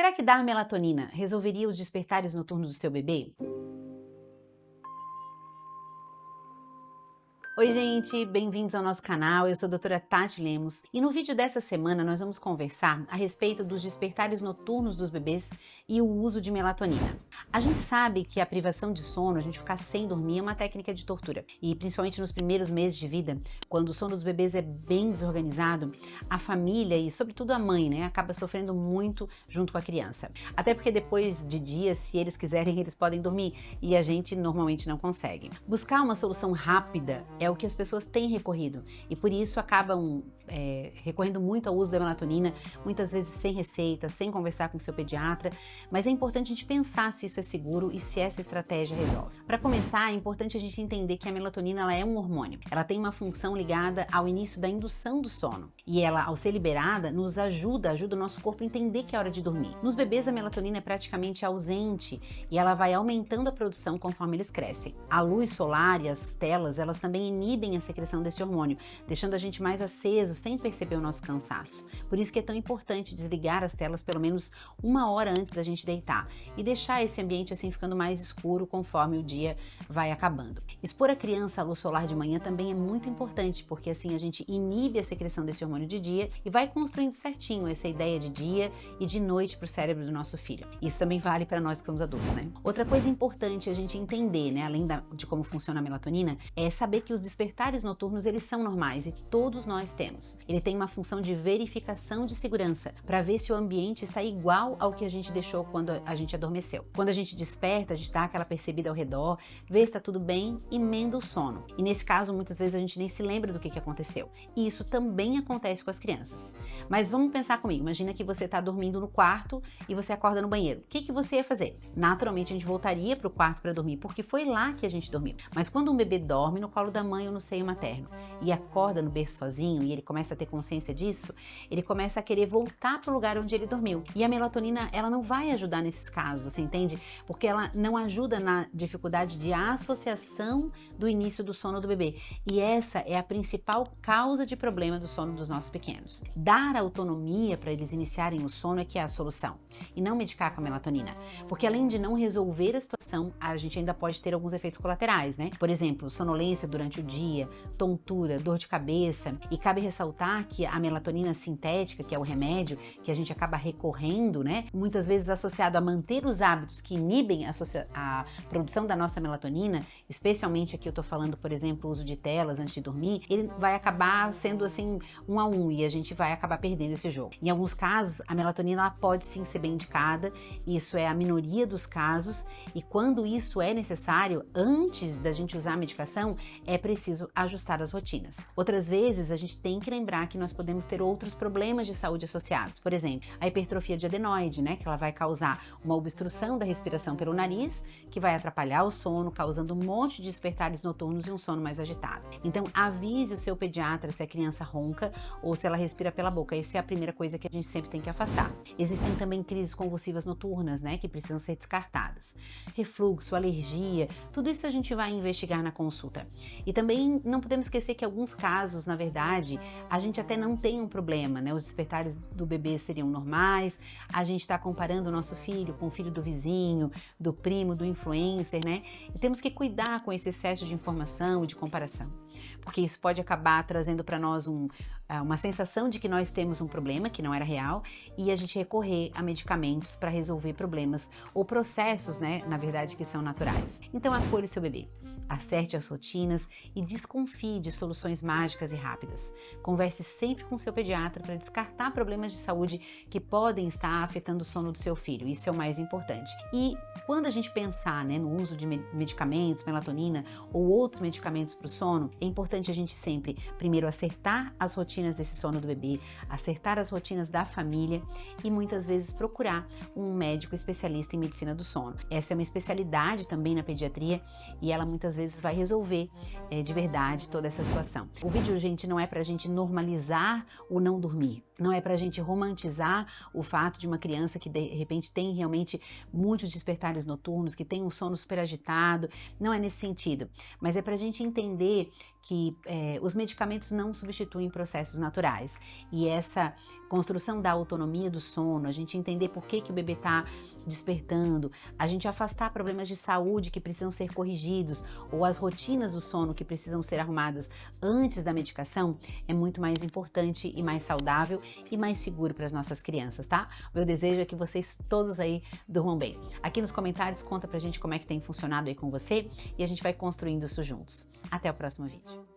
Será que dar melatonina resolveria os despertares noturnos do seu bebê? Oi gente, bem-vindos ao nosso canal, eu sou a doutora Tati Lemos e no vídeo dessa semana nós vamos conversar a respeito dos despertares noturnos dos bebês e o uso de melatonina. A gente sabe que a privação de sono, a gente ficar sem dormir, é uma técnica de tortura e principalmente nos primeiros meses de vida, quando o sono dos bebês é bem desorganizado, a família e sobretudo a mãe, né, acaba sofrendo muito junto com a criança. Até porque depois de dias, se eles quiserem, eles podem dormir e a gente normalmente não consegue. Buscar uma solução rápida é o que as pessoas têm recorrido e por isso acabam recorrendo muito ao uso da melatonina, muitas vezes sem receita, sem conversar com seu pediatra, mas é importante a gente pensar se isso é seguro e se essa estratégia resolve. Para começar, é importante a gente entender que a melatonina ela é um hormônio, ela tem uma função ligada ao início da indução do sono e ela, ao ser liberada, nos ajuda o nosso corpo a entender que é hora de dormir. Nos bebês a melatonina é praticamente ausente e ela vai aumentando a produção conforme eles crescem. A luz solar e as telas, elas também inibem a secreção desse hormônio, deixando a gente mais aceso sem perceber o nosso cansaço. Por isso que é tão importante desligar as telas pelo menos 1 hora antes da gente deitar e deixar esse ambiente assim ficando mais escuro conforme o dia vai acabando. Expor a criança à luz solar de manhã também é muito importante, porque assim a gente inibe a secreção desse hormônio de dia e vai construindo certinho essa ideia de dia e de noite para o cérebro do nosso filho. Isso também vale para nós que somos adultos, né? Outra coisa importante a gente entender, né, além de como funciona a melatonina, é saber que os despertares noturnos eles são normais e todos nós temos. Ele tem uma função de verificação de segurança para ver se o ambiente está igual ao que a gente deixou quando a gente adormeceu. Quando a gente desperta, a gente dá aquela percebida ao redor, vê se está tudo bem e emenda o sono. E nesse caso, muitas vezes a gente nem se lembra do que aconteceu. E isso também acontece com as crianças. Mas vamos pensar comigo, imagina que você está dormindo no quarto e você acorda no banheiro. O que você ia fazer? Naturalmente a gente voltaria para o quarto para dormir, porque foi lá que a gente dormiu. Mas quando um bebê dorme no colo da mãe ou no seio materno e acorda no berço sozinho e ele começa a ter consciência disso, ele começa a querer voltar para o lugar onde ele dormiu. E a melatonina, ela não vai ajudar nesses casos, você entende? Porque ela não ajuda na dificuldade de associação do início do sono do bebê. E essa é a principal causa de problema do sono dos nossos pequenos. Dar autonomia para eles iniciarem o sono é que é a solução. E não medicar com a melatonina. Porque além de não resolver a situação, a gente ainda pode ter alguns efeitos colaterais, né? Por exemplo, sonolência durante o dia, tontura, dor de cabeça. E cabe ressaltar que a melatonina sintética, que é o remédio que a gente acaba recorrendo, né, muitas vezes associado a manter os hábitos que inibem a produção da nossa melatonina, especialmente aqui eu tô falando, por exemplo, o uso de telas antes de dormir, ele vai acabar sendo assim 1 a 1 e a gente vai acabar perdendo esse jogo. Em alguns casos, a melatonina ela pode sim ser bem indicada, isso é a minoria dos casos, e quando isso é necessário, antes da gente usar a medicação, é preciso ajustar as rotinas. Outras vezes, a gente tem que lembrar que nós podemos ter outros problemas de saúde associados. Por exemplo, a hipertrofia de adenoide, né, que ela vai causar uma obstrução da respiração pelo nariz, que vai atrapalhar o sono, causando um monte de despertares noturnos e um sono mais agitado. Então, avise o seu pediatra se a criança ronca ou se ela respira pela boca. Essa é a primeira coisa que a gente sempre tem que afastar. Existem também crises convulsivas noturnas, né, que precisam ser descartadas. Refluxo, alergia, tudo isso a gente vai investigar na consulta. E também não podemos esquecer que alguns casos, na verdade, a gente até não tem um problema, né? Os despertares do bebê seriam normais, a gente está comparando o nosso filho com o filho do vizinho, do primo, do influencer, né? E temos que cuidar com esse excesso de informação e de comparação, porque isso pode acabar trazendo para nós uma sensação de que nós temos um problema que não era real e a gente recorrer a medicamentos para resolver problemas ou processos, né, na verdade, que são naturais. Então acolha o seu bebê, acerte as rotinas e desconfie de soluções mágicas e rápidas. Converse sempre com seu pediatra para descartar problemas de saúde que podem estar afetando o sono do seu filho, isso é o mais importante. E quando a gente pensar, né, no uso de medicamentos, melatonina ou outros medicamentos para o sono, é importante a gente sempre, primeiro, acertar as rotinas desse sono do bebê, acertar as rotinas da família e muitas vezes procurar um médico especialista em medicina do sono. Essa é uma especialidade também na pediatria e ela muitas vezes vai resolver de verdade toda essa situação. O vídeo, gente, não é pra gente normalizar o não dormir. Não é para a gente romantizar o fato de uma criança que de repente tem realmente muitos despertares noturnos, que tem um sono super agitado, não é nesse sentido, mas é para a gente entender que os medicamentos não substituem processos naturais e essa construção da autonomia do sono, a gente entender por que o bebê está despertando, a gente afastar problemas de saúde que precisam ser corrigidos ou as rotinas do sono que precisam ser arrumadas antes da medicação é muito mais importante e mais saudável e mais seguro para as nossas crianças, tá? O meu desejo é que vocês todos aí durmam bem. Aqui nos comentários conta pra gente como é que tem funcionado aí com você e a gente vai construindo isso juntos. Até o próximo vídeo.